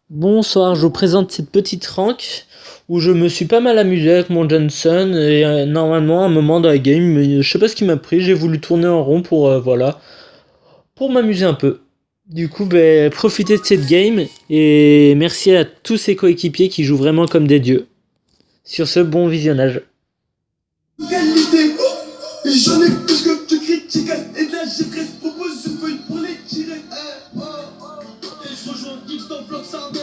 Bonsoir, je vous présente cette petite rank où je me suis pas mal amusé avec mon Johnson et normalement à un moment dans la game, mais je sais pas ce qui m'a pris, j'ai voulu tourner en rond pour voilà, pour m'amuser un peu. Du coup, profitez de cette game et merci à tous ces coéquipiers qui jouent vraiment comme des dieux. Sur ce, bon visionnage. Qualité, et j'en ai plus que tu critiques. Et là j'ai presque propose une feuille pour les tirer. Et je rejoins Geeks dans Block Sarder.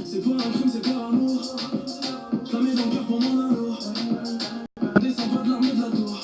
C'est pas un crime, c'est par amour. Je la mets dans le cœur pour mon amour. Descends pas de l'armée de la tour.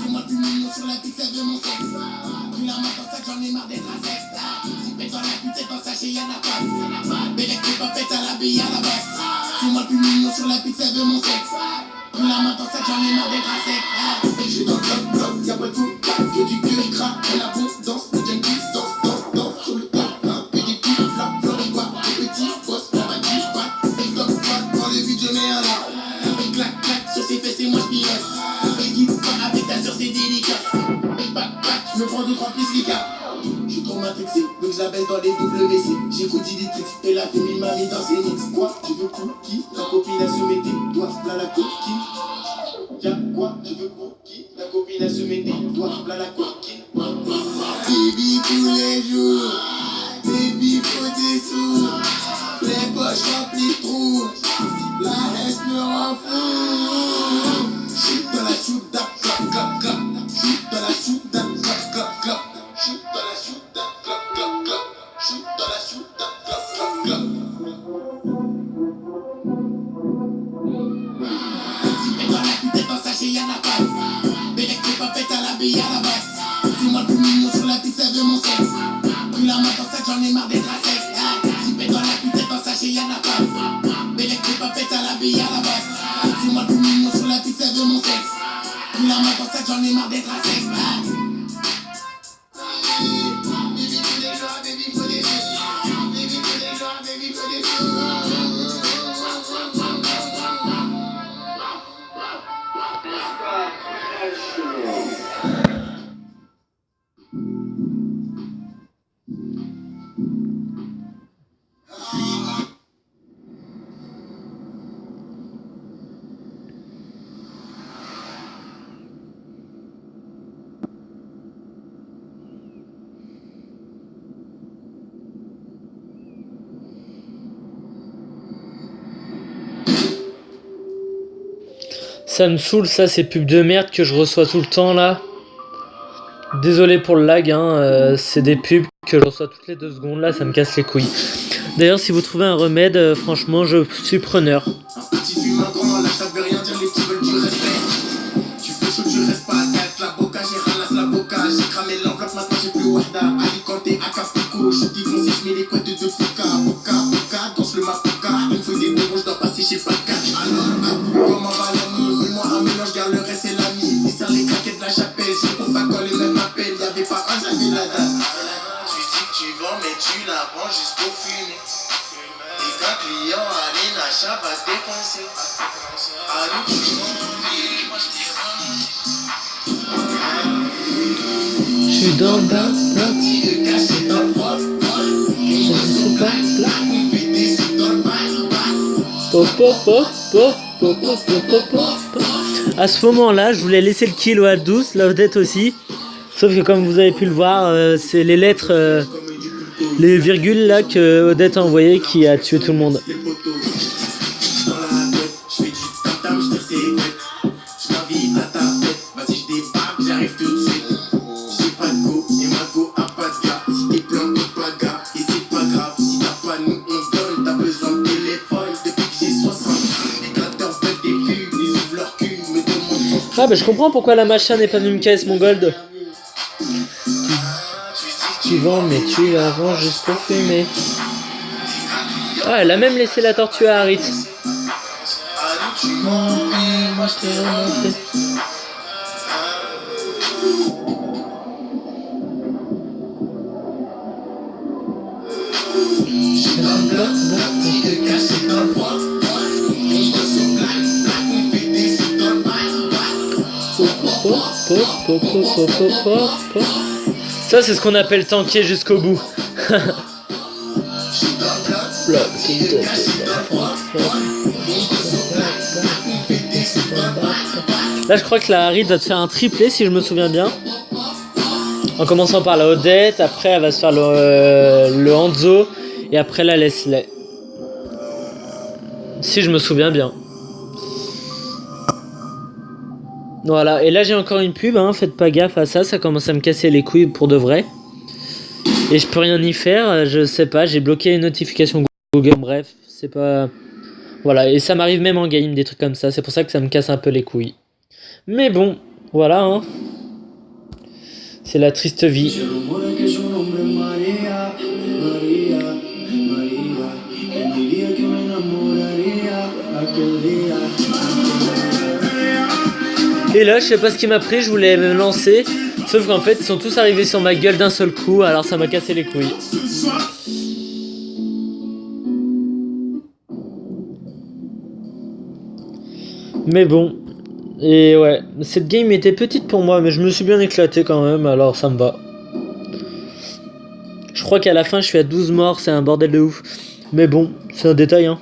Fais-moi plus mignon sur la pizza de mon sexe. Plus la main dans ça, j'en ai marre d'être un sexe. Si pète dans la pute, dans sachet, y'en a pas. Bélec, t'es pas faite à la bille à la base. Fais-moi plus mignon sur la pizza de mon sexe. Plus la main dans ça, j'en ai marre d'être un sexe. J'suis dans le bloc, y'a pas de tout. Que du cul, crack, et l'abondance. Le junkie danse sur le plat. Que des petits flaps, Floriba, des petits boss, on va dire pas. Et je dois pas dans le vide, je mets un là. Clac, clac, sur ses fesses et moi je pilote. Avec ta soeur c'est délicat. Je me prends 2-3 pistes Lika. Je suis trop matrixé, donc je la baisse dans les WC. J'écoute Diditrix et la fémine m'a mis dans ses mix. Quoi, tu veux qui? Ta copine a se mettait, toi, là la coquine. Y'a quoi, tu veux qui? Ta copine a se mettait, toi, là la coquine. Baby tous les jours, baby faut des sous. Les poches remplies de trous, la haine me rend fou. J'suis dans la soupe d'ap, clap, clap, clap. J'suis dans la soupe d'ap, clap, clap, clap. J'suis dans la soupe d'ap, clap, clap, clap. J'suis dans la soupe d'ap, clap, clap, clap. Si t'es dans la pute, t'es dans sachet, y'en a pas. Bélec, t'es pas faite à la bille à la base. Fais-moi le plus mignon sur la pizza de mon sexe. Plus la main dans ça, j'en ai marre d'être un sexe. Si t'es dans la pute, t'es dans sachet, y'en a pas. Bélec, t'es pas faite à la bille à la base. Fais-moi le plus mignon sur la pizza de mon sexe. Plus la main dans ça, j'en ai marre d'être un sexe. Baby, faut des joies, baby, faut des joies. Baby, faut des joies, baby, faut des Ça me saoule ça, ces pubs de merde que je reçois tout le temps là. Désolé pour le lag, hein, c'est des pubs que je reçois toutes les 2 secondes là, ça me casse les couilles. D'ailleurs, si vous trouvez un remède, franchement, je suis preneur. Un petit fume un grand, là ça veut rien dire, les petits veulent du respect. Tu fais chaud, tu restes pas à tête, la boca, j'ai ralasse la boca. J'ai cramé l'enveloppe, maintenant j'ai plus Wahda. Alicante, Acapulco, je dis foncé, je mets les couettes de Fouca. Boca, Boca, danse le mapuca. Il me faut des bonbons, je dois passer chez Paca. Alors, comment va l'ami? Fais-moi un mélange, garde le reste et l'ami. Il sert les claquettes de la chapelle, j'ai pour pas quand les mêmes m'appellent. Y'avait pas un, j'avais la date. Tu dis que tu vends, mais tu la prends juste pour fumer. Et qu'un client allait l'achat va se défoncer. Alors tu moi je dis Je suis dans le bain, de cacher dans le bol. je sais pas. Là, on fait des sous dans le bail. Pop, pop, pop, pop, pop, pop, pop, pop, pop. À ce moment-là, je voulais laisser le kill à 12, la vedette aussi. Sauf que comme vous avez pu le voir, c'est les lettres les virgules là que Odette a envoyé qui a tué tout le monde. Ah bah je comprends pourquoi la machin n'est pas venue me caisse mon gold. Tu vends mais tu la vends juste pour fumer. Ah elle a même laissé la tortue à Harit. Moi je t'ai remonté. Ça c'est ce qu'on appelle tanker jusqu'au bout. Là je crois que la Harit va te faire un triplé si je me souviens bien. En commençant par la Odette, après elle va se faire le Hanzo et après la Leslie. Si je me souviens bien. Voilà, et là j'ai encore une pub, hein. Faites pas gaffe à ça, ça commence à me casser les couilles pour de vrai. Et je peux rien y faire, je sais pas, j'ai bloqué les notifications Google, bref, c'est pas... Voilà, et ça m'arrive même en game, des trucs comme ça, c'est pour ça que ça me casse un peu les couilles. Mais bon, voilà, hein. C'est la triste vie. Et là, je sais pas ce qui m'a pris, je voulais me lancer. Sauf qu'en fait, ils sont tous arrivés sur ma gueule d'un seul coup, alors ça m'a cassé les couilles. Mais bon. Et ouais, cette game était petite pour moi, mais je me suis bien éclaté quand même, alors ça me va. Je crois qu'à la fin, je suis à 12 morts, c'est un bordel de ouf. Mais bon, c'est un détail, hein.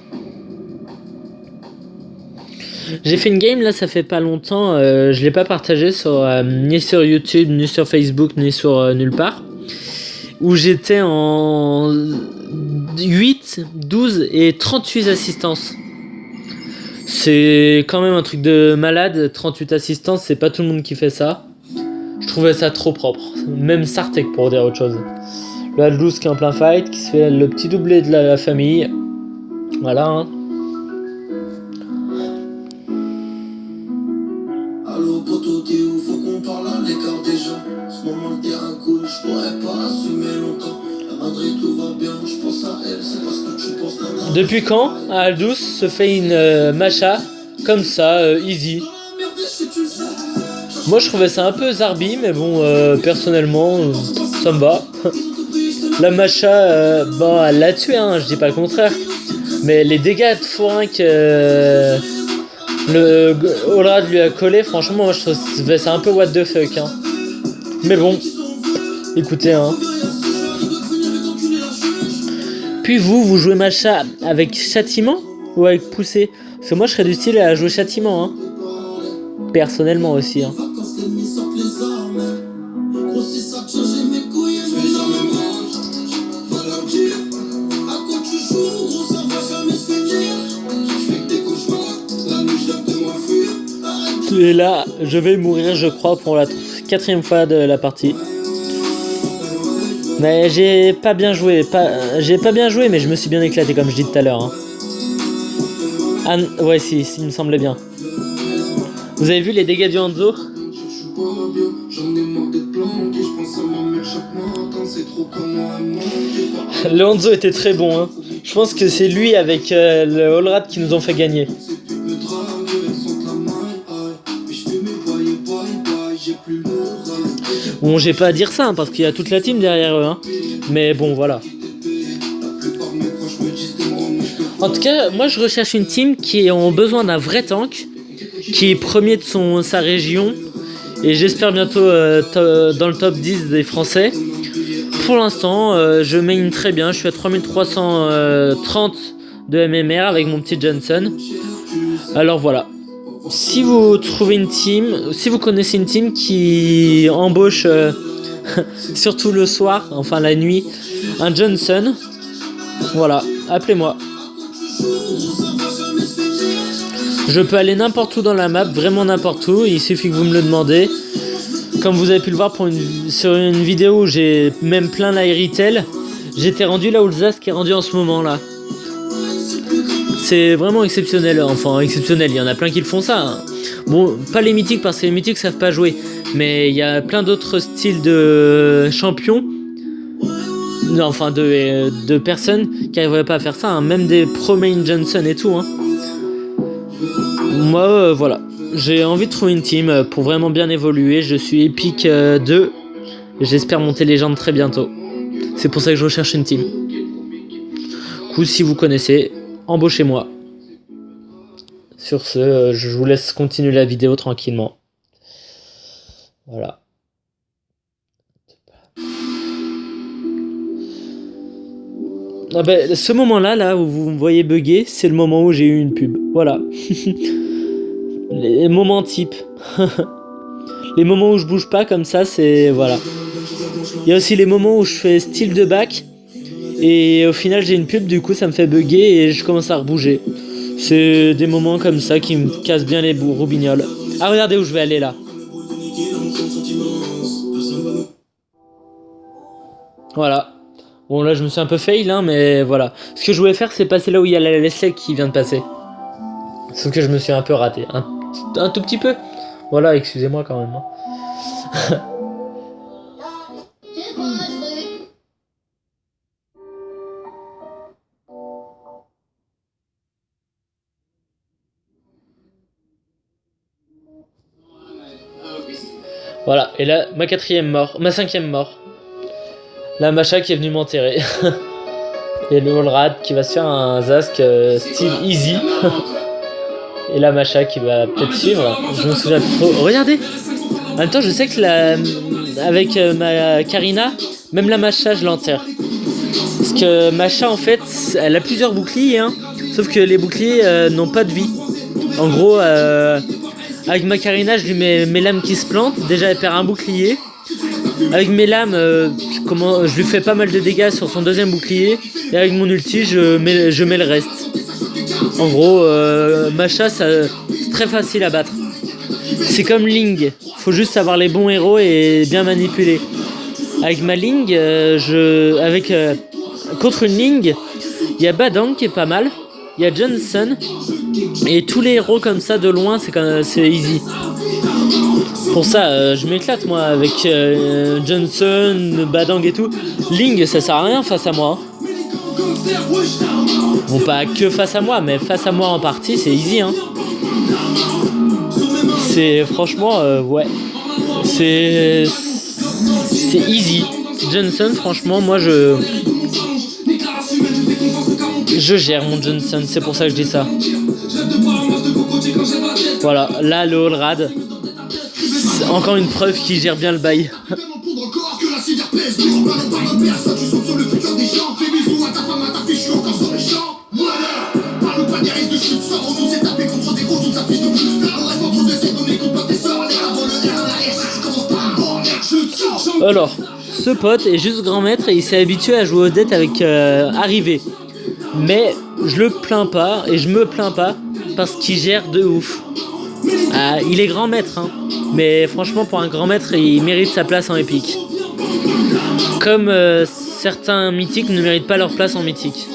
J'ai fait une game là, ça fait pas longtemps, je l'ai pas partagé sur, ni sur YouTube, ni sur Facebook, ni sur nulle part. Où j'étais en 8, 12 et 38 assistances. C'est quand même un truc de malade, 38 assistances, c'est pas tout le monde qui fait ça. Je trouvais ça trop propre, même Sartek pour dire autre chose. Le Aldous qui est en plein fight, qui se fait le petit doublé de la famille. Voilà, hein. Allo poto t'es où, faut qu'on parle à l'écart des gens. En ce moment le terrain cool, je pourrais pas assumer longtemps. À Madrid tout va bien, je pense à elle, c'est parce que tu penses à... Depuis quand Aldous se fait une macha comme ça, easy? Moi je trouvais ça un peu zarbi, mais bon, personnellement, ça me va. La macha, bon, elle l'a tué, hein, je dis pas le contraire. Mais les dégâts de forain que le Olrad lui a collé, franchement, moi je trouvais ça un peu what the fuck, hein. Mais bon, écoutez, hein. Puis vous jouez macha avec châtiment ou avec poussée? Parce que moi je serais du style à jouer châtiment, hein. Personnellement aussi, hein. Et là, je vais mourir, je crois, pour la 4e fois de la partie. Mais j'ai pas bien joué, mais je me suis bien éclaté, comme je dis tout à l'heure, hein. Ah, ouais, si, il me semblait bien. Vous avez vu les dégâts du Hanzo? Le Hanzo était très bon, hein. Je pense que c'est lui avec le Olrad qui nous ont fait gagner. Bon, j'ai pas à dire ça, hein, parce qu'il y a toute la team derrière eux, hein. Mais bon, voilà. En tout cas, moi je recherche une team qui a besoin d'un vrai tank, qui est premier de sa région, et j'espère bientôt dans le top 10 des Français. Pour l'instant, je mine très bien, je suis à 3330 de MMR avec mon petit Johnson. Alors voilà. Si vous trouvez une team, si vous connaissez une team qui embauche Surtout le soir, enfin la nuit. Un Johnson. Voilà, appelez-moi. Je peux aller n'importe où dans la map, vraiment n'importe où. Il suffit que vous me le demandez. Comme vous avez pu le voir sur une vidéo où j'ai même plein l'aéritel, j'étais rendu là où le Zask est rendu en ce moment là. C'est vraiment exceptionnel, enfin exceptionnel, il y en a plein qui le font ça. Hein. Bon, pas les mythiques parce que les mythiques savent pas jouer, mais il y a plein d'autres styles de champions, enfin de personnes qui n'arriveraient pas à faire ça, hein. Même des pro main Johnson et tout. Hein. Moi, voilà, j'ai envie de trouver une team pour vraiment bien évoluer. Je suis Epic 2, j'espère monter légende très bientôt. C'est pour ça que je recherche une team. Du coup, si vous connaissez, embauchez-moi. Sur ce, je vous laisse continuer la vidéo tranquillement. Voilà. Ah ben, ce moment-là, là où vous me voyez bugger, c'est le moment où j'ai eu une pub. Voilà. Les moments types. Les moments où je bouge pas comme ça, c'est... Voilà. Il y a aussi les moments où je fais style de back. Et au final, j'ai une pub, du coup, ça me fait bugger et je commence à rebouger. C'est des moments comme ça qui me cassent bien les roubignoles. Ah, regardez où je vais aller là. Voilà. Bon, là, je me suis un peu fail, hein, mais voilà. Ce que je voulais faire, c'est passer là où il y a la Leslie qui vient de passer. Sauf que je me suis un peu raté. Un tout petit peu. Voilà, excusez-moi quand même. Hein. Voilà, et là, ma cinquième mort. La Macha qui est venue m'enterrer. Et le Holrad qui va se faire un Zask style easy. Et la Macha qui va peut-être suivre. Je me souviens plus trop. Regardez. En même temps, je sais que avec ma Karina, même la Macha, je l'enterre. Parce que Macha, en fait, elle a plusieurs boucliers. Hein, sauf que les boucliers n'ont pas de vie. En gros, avec ma Karina, je lui mets mes lames qui se plantent. Déjà, elle perd un bouclier. Avec mes lames, je lui fais pas mal de dégâts sur son deuxième bouclier. Et avec mon ulti, je mets le reste. En gros, Macha, c'est très facile à battre. C'est comme Ling. Faut juste avoir les bons héros et bien manipuler. Avec ma Ling, contre une Ling, il y a Badang qui est pas mal. Il y a Johnson. Et tous les héros comme ça de loin, c'est easy. Pour ça, je m'éclate moi avec Johnson, Badang et tout. Ling, ça sert à rien face à moi. Bon, pas que face à moi, mais face à moi en partie, c'est easy. Hein. C'est franchement, ouais. C'est easy. Johnson, franchement, moi je gère mon Johnson, c'est pour ça que je dis ça. Voilà, là le Holrad. Encore une preuve qu'il gère bien le bail. Alors, ce pote est juste grand maître et il s'est habitué à jouer aux dettes avec arrivée. Mais je le plains pas et je me plains pas parce qu'il gère de ouf. Il est grand maître, hein. Mais franchement, pour un grand maître, il mérite sa place en épique. Comme certains mythiques ne méritent pas leur place en mythique.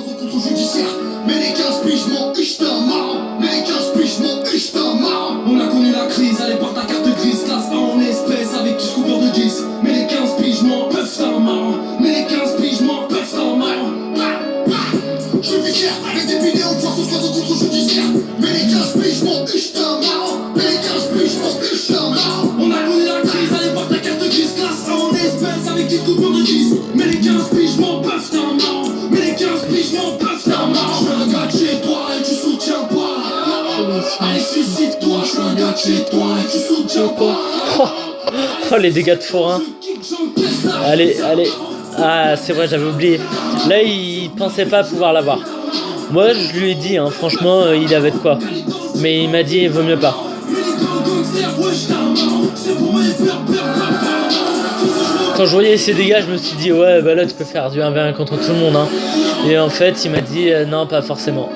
On a connu la crise, allez par ta carte grise, classe en espèce avec tout coupeur de 10. Mais les 15 pigements peuvent t'en marre. Mais les 15 pigements peuvent t'en marre. Je suis fier, les députés au pouvoir sont soit au contrôle judiciaire. Mais les 15 pigements, je t'en marre. Mais les 15 pigements, je t'en marre. On a connu la crise, allez par ta carte grise, classe en espèce avec tout coupeur de 10. Mais les 15 pigements peuvent t'en marre. Mais les 15 pigements peuvent t'en marre. Je regarde chez toi et tu soutiens pas. Allez, suicide-toi, je regarde chez toi et tu soutiens pas. Oh, les dégâts de forain. Allez. Ah, c'est vrai, j'avais oublié. Là, il pensait pas pouvoir l'avoir. Moi, je lui ai dit, hein, franchement, il avait de quoi. Mais il m'a dit, il vaut mieux pas. Quand je voyais ses dégâts, je me suis dit ouais bah là tu peux faire du 1v1 contre tout le monde hein. Et en fait il m'a dit non pas forcément.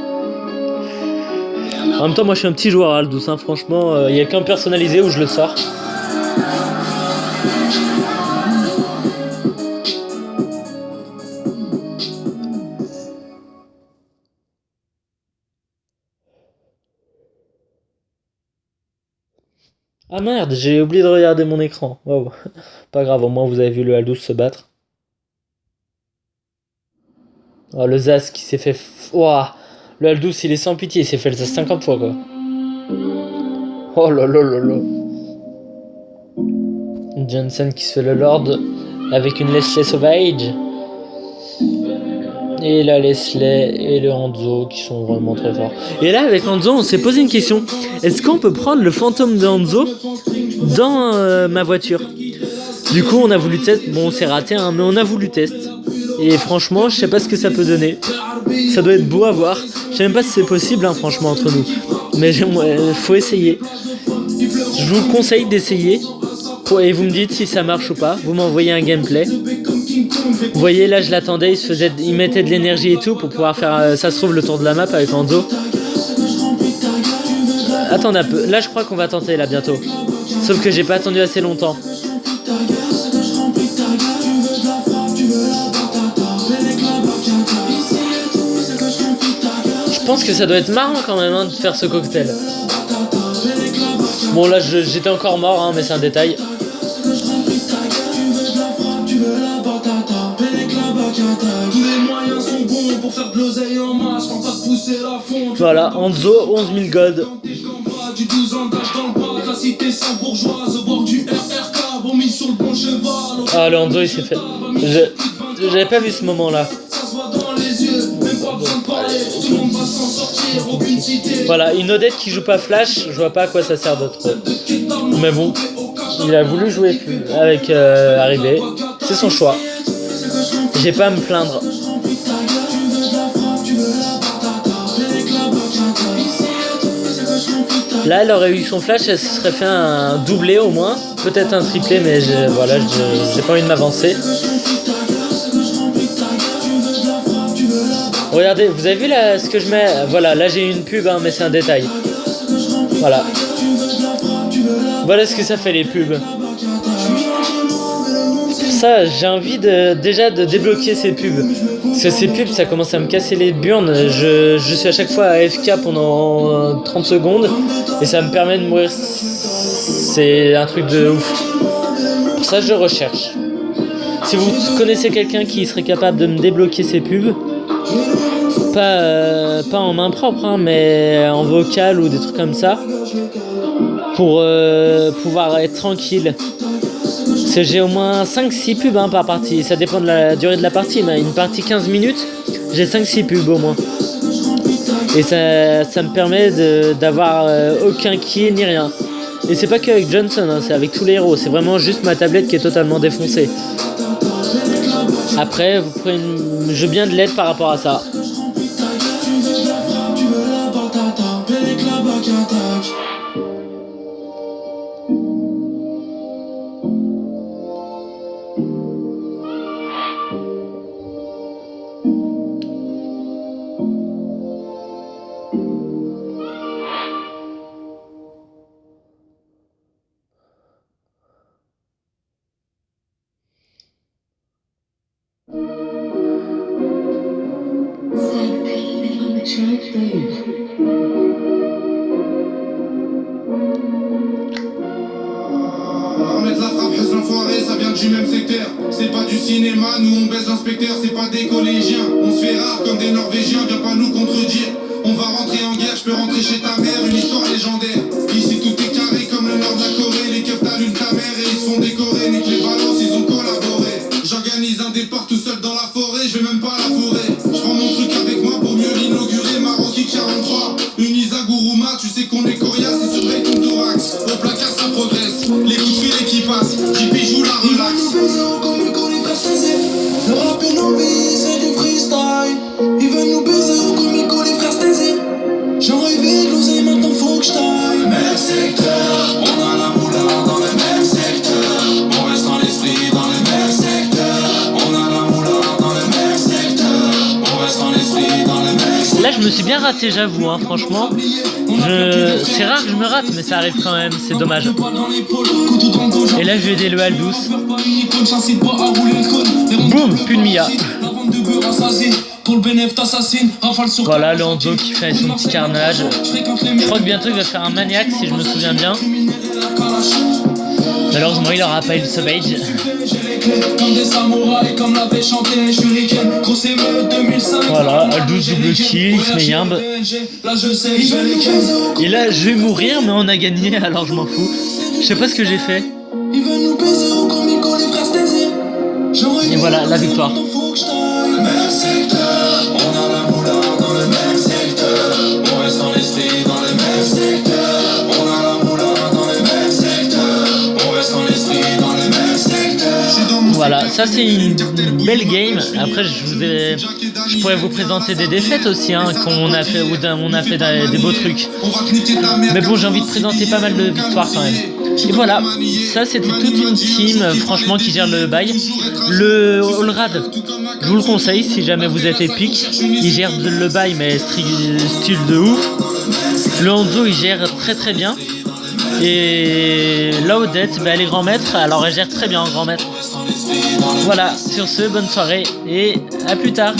En même temps moi je suis un petit joueur Aldous hein, franchement il n'y a qu'un personnalisé où je le sors. Ah merde, j'ai oublié de regarder mon écran. Wow. Pas grave, au moins vous avez vu le Aldous se battre. Oh, le Zaz qui s'est fait... Ouah. Le Aldous il est sans pitié, il s'est fait le Zaz 50 fois quoi. Oh là là là là. Johnson qui se fait le Lord avec une Leslie Sauvage. Et la Leslie et le Hanzo qui sont vraiment très forts. Et là avec Hanzo on s'est posé une question. Est-ce qu'on peut prendre le fantôme de Hanzo dans ma voiture? Du coup on a voulu tester. Bon c'est raté hein, mais on a voulu tester. Et franchement je sais pas ce que ça peut donner. Ça doit être beau à voir. Je sais même pas si c'est possible hein, franchement entre nous. Mais faut essayer. Je vous conseille d'essayer. Et vous me dites si ça marche ou pas. Vous m'envoyez un gameplay. Vous voyez là je l'attendais, il mettait de l'énergie et tout pour pouvoir faire ça se trouve le tour de la map avec Hanzo. Attendez un peu, là je crois qu'on va tenter là bientôt. Sauf que j'ai pas attendu assez longtemps. Je pense que ça doit être marrant quand même hein, de faire ce cocktail. Bon là j'étais encore mort hein, mais c'est un détail. Voilà, Hanzo, 11 000 gold. Ah, le Hanzo il s'est fait. J'avais pas vu ce moment là. Voilà, une Odette qui joue pas Flash, je vois pas à quoi ça sert de trop. Mais bon, il a voulu jouer avec Arrivé, c'est son choix. J'ai pas à me plaindre. Là, elle aurait eu son flash, elle se serait fait un doublé au moins. Peut-être un triplé, mais voilà, j'ai pas envie de m'avancer. Regardez, vous avez vu là ce que je mets? Voilà, là j'ai une pub, hein, mais c'est un détail. Voilà. Voilà ce que ça fait les pubs. Ça, j'ai envie déjà de débloquer ces pubs. Parce que ces pubs, ça commence à me casser les burnes. Je suis à chaque fois à AFK pendant 30 secondes. Et ça me permet de mourir. C'est un truc de ouf. Pour ça, je recherche. Si vous connaissez quelqu'un qui serait capable de me débloquer ces pubs, pas en main propre, hein, mais en vocal ou des trucs comme ça, pour pouvoir être tranquille. Parce que j'ai au moins 5-6 pubs hein, par partie. Ça dépend de la durée de la partie, mais une partie 15 minutes, j'ai 5-6 pubs au moins. Et ça me permet d'avoir aucun kill ni rien. Et c'est pas qu'avec Johnson, hein, c'est avec tous les héros. C'est vraiment juste ma tablette qui est totalement défoncée. Après, vous prenez je veux bien de l'aide par rapport à ça. Remettre la frappe, reste l'enfoiré, ça vient du même secteur. C'est pas du cinéma, nous on baisse l'inspecteur, c'est pas des collégiens. On se fait rare comme des Norvégiens, viens pas nous contredire. On va rentrer en guerre, je peux rentrer chez ta mère, une histoire légendaire. Ici tout est carré comme le nord de la Corée. Les keufs t'allument ta mère et ils se font décorer. Nique les balances, ils ont collaboré. J'organise un départ tout seul dans la forêt, je vais même pas la fourrer. Je prends mon truc avec moi pour mieux l'inaugurer. Maroki 43, une Isaguruma, tu sais qu'on est coriace et surveille ton thorax. Au placard ça progresse, les coups de filet qui passent, JP joue la relax. Le rap est nos vies, c'est du freestyle. Ils veulent nous baiser au comico, les frères Stézy. J'en rêvais de l'oser, maintenant faut que je taille. Même secteur, on a la moula dans le même secteur. On reste dans l'esprit dans le même secteur. Là, je me suis bien raté, j'avoue, hein, franchement. C'est rare que je me rate, mais ça arrive quand même, c'est dommage. Et là, je vais aider le Aldous. Boum, plus de Mia. Voilà, le Hanzo qui fait son petit carnage. Je crois que bientôt il va faire un maniaque, si je me souviens bien. Malheureusement, il aura pas eu le Sauvage. Voilà, Aldous double kill, il se met Yimb. Et là, je vais mourir, mais on a gagné, alors je m'en fous. Je sais pas ce que j'ai fait. Et voilà, la victoire. Voilà, ça c'est une belle game. Après, je pourrais vous présenter des défaites aussi, hein, qu'on a fait, on a fait des beaux trucs. Mais bon, j'ai envie de présenter pas mal de victoires quand même. Et voilà, ça c'était toute une team, franchement, qui gère le bail. Le Allrad, je vous le conseille si jamais vous êtes épique. Il gère le bail, mais style de ouf. Le Hanzo, il gère très très bien. Et la Odette, bah, elle est grand maître, alors elle gère très bien en grand maître. Voilà, sur ce, bonne soirée et à plus tard.